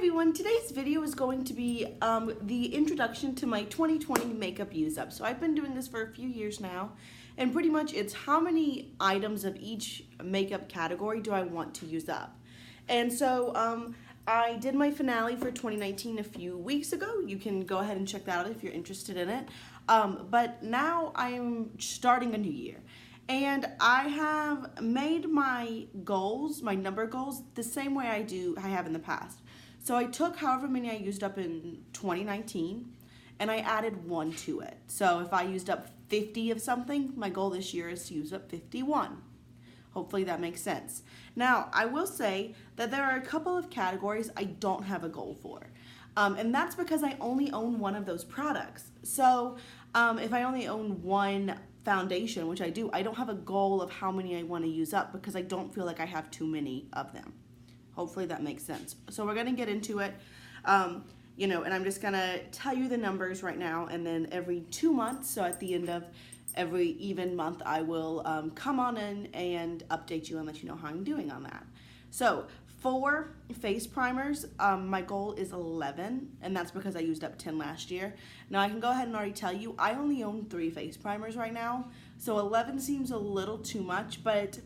everyone, today's video is going to be the introduction to my 2020 makeup use up. So I've been doing this for a few years now, and pretty much it's how many items of each makeup category do I want to use up. And so I did my finale for 2019 a few weeks ago. You can go ahead and check that out if you're interested in it. But now I'm starting a new year. And I have made my goals, my number goals, the same way I have in the past. So I took however many I used up in 2019 and I added 1 to it. So if I used up 50 of something, my goal this year is to use up 51. Hopefully that makes sense. Now, I will say that there are a couple of categories I don't have a goal for. And that's because I only own one of those products. So if I only own one foundation, which I do, I don't have a goal of how many I want to use up because I don't feel like I have too many of them. Hopefully that makes sense. So we're going to get into it, and I'm just going to tell you the numbers right now, and then every 2 months, so at the end of every even month, I will come on in and update you and let you know how I'm doing on that. So for face primers, my goal is 11, and that's because I used up 10 last year. Now I can go ahead and already tell you, I only own 3 face primers right now, so 11 seems a little too much, but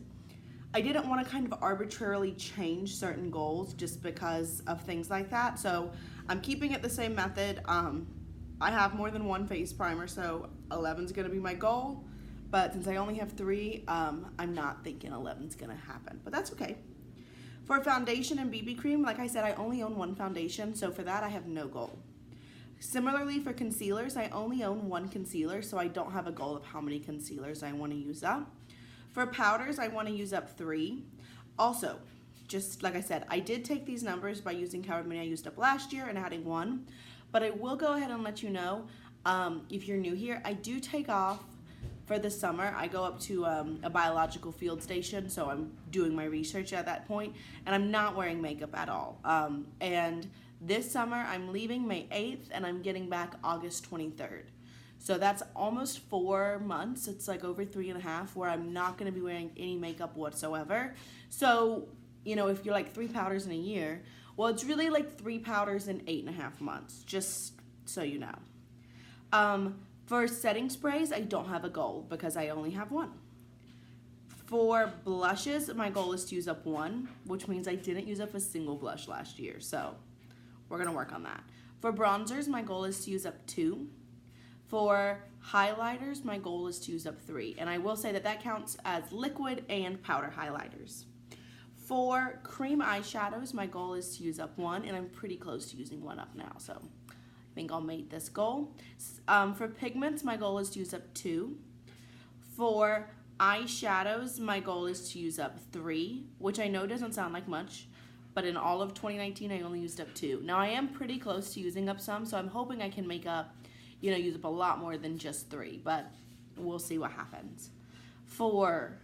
I didn't want to kind of arbitrarily change certain goals just because of things like that. So I'm keeping it the same method. I have more than 1 face primer, so 11 is going to be my goal. But since I only have 3, I'm not thinking 11 is going to happen. But that's okay. For foundation and BB cream, like I said, I only own 1 foundation, so for that I have no goal. Similarly for concealers, I only own 1 concealer, so I don't have a goal of how many concealers I want to use up. For powders, I want to use up 3. Also, just like I said, I did take these numbers by using however many I used up last year and adding 1. But I will go ahead and let you know, if you're new here, I do take off for the summer. I go up to a biological field station, so I'm doing my research at that point, and I'm not wearing makeup at all. And this summer, I'm leaving May 8th, and I'm getting back August 23rd. So that's almost 4 months. It's like over 3.5 where I'm not going to be wearing any makeup whatsoever. So, if you're like 3 powders in a year, well, it's really like 3 powders in 8.5 months, just so you know. For setting sprays, I don't have a goal because I only have 1. For blushes, my goal is to use up 1, which means I didn't use up a single blush last year. So we're going to work on that. For bronzers, my goal is to use up 2. For highlighters, my goal is to use up 3, and I will say that counts as liquid and powder highlighters. For cream eyeshadows, my goal is to use up 1, and I'm pretty close to using 1 up now, so I think I'll make this goal. For pigments, my goal is to use up 2. For eyeshadows, my goal is to use up 3, which I know doesn't sound like much, but in all of 2019, I only used up 2. Now, I am pretty close to using up some, so I'm hoping I can make up use up a lot more than just 3, but we'll see what happens. For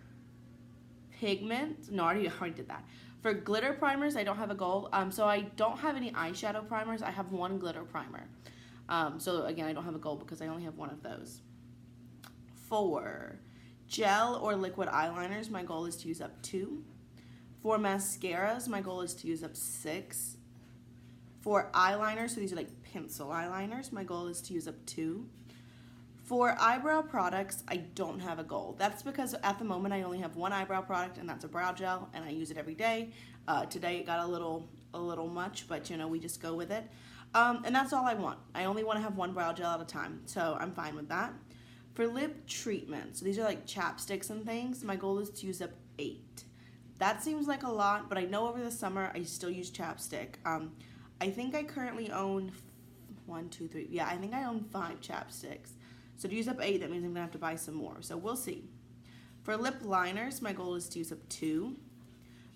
pigment, no, I already did that. For glitter primers, I don't have a goal, so I don't have any eyeshadow primers. I have 1 glitter primer. So again, I don't have a goal because I only have 1 of those. For gel or liquid eyeliners, my goal is to use up 2. For mascaras, my goal is to use up 6. For eyeliner, so these are like pencil eyeliners, my goal is to use up 2. For eyebrow products, I don't have a goal. That's because at the moment I only have 1 eyebrow product, and that's a brow gel, and I use it every day. Today it got a little much, but we just go with it. And that's all I want. I only want to have 1 brow gel at a time, so I'm fine with that. For lip treatment, so these are like chapsticks and things, my goal is to use up 8. That seems like a lot, but I know over the summer I still use chapstick. I think I currently own 1, 2, 3. Yeah, I think I own 5 chapsticks. So to use up 8, that means I'm going to have to buy some more. So we'll see. For lip liners, my goal is to use up 2.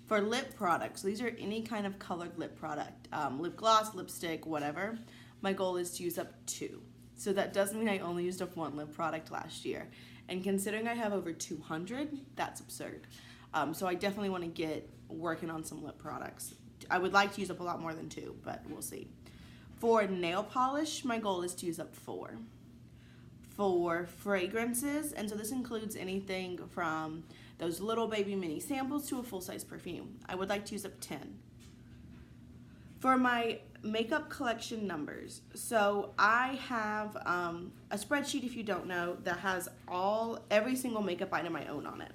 For lip products, so these are any kind of colored lip product, lip gloss, lipstick, whatever. My goal is to use up 2. So that does mean I only used up 1 lip product last year. And considering I have over 200, that's absurd. So I definitely want to get working on some lip products. I would like to use up a lot more than 2, but we'll see. For nail polish, my goal is to use up 4. For fragrances, and so this includes anything from those little baby mini samples to a full-size perfume, I would like to use up 10. For my makeup collection numbers, so I have a spreadsheet, if you don't know, that has every single makeup item I own on it.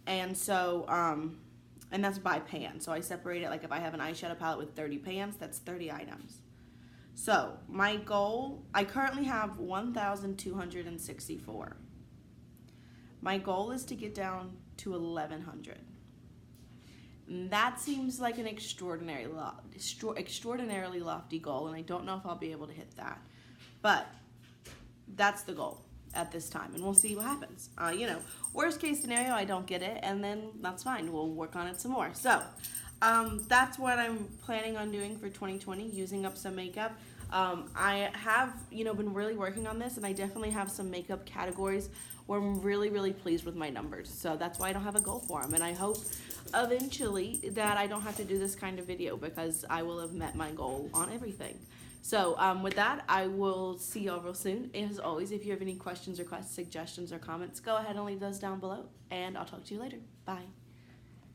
And so, and that's by pan. So I separate it, like if I have an eyeshadow palette with 30 pans, that's 30 items. So my goal, I currently have 1,264. My goal is to get down to 1,100. That seems like an extraordinarily lofty goal, and I don't know if I'll be able to hit that. But that's the goal at this time, and we'll see what happens. Worst case scenario, I don't get it, and then that's fine. We'll work on it some more. So that's what I'm planning on doing for 2020, using up some makeup. I have, been really working on this, and I definitely have some makeup categories where I'm really, really pleased with my numbers. So that's why I don't have a goal for them, and I hope eventually that I don't have to do this kind of video because I will have met my goal on everything. So with that, I will see y'all real soon. As always, if you have any questions or suggestions or comments, go ahead and leave those down below, and I'll talk to you later. Bye.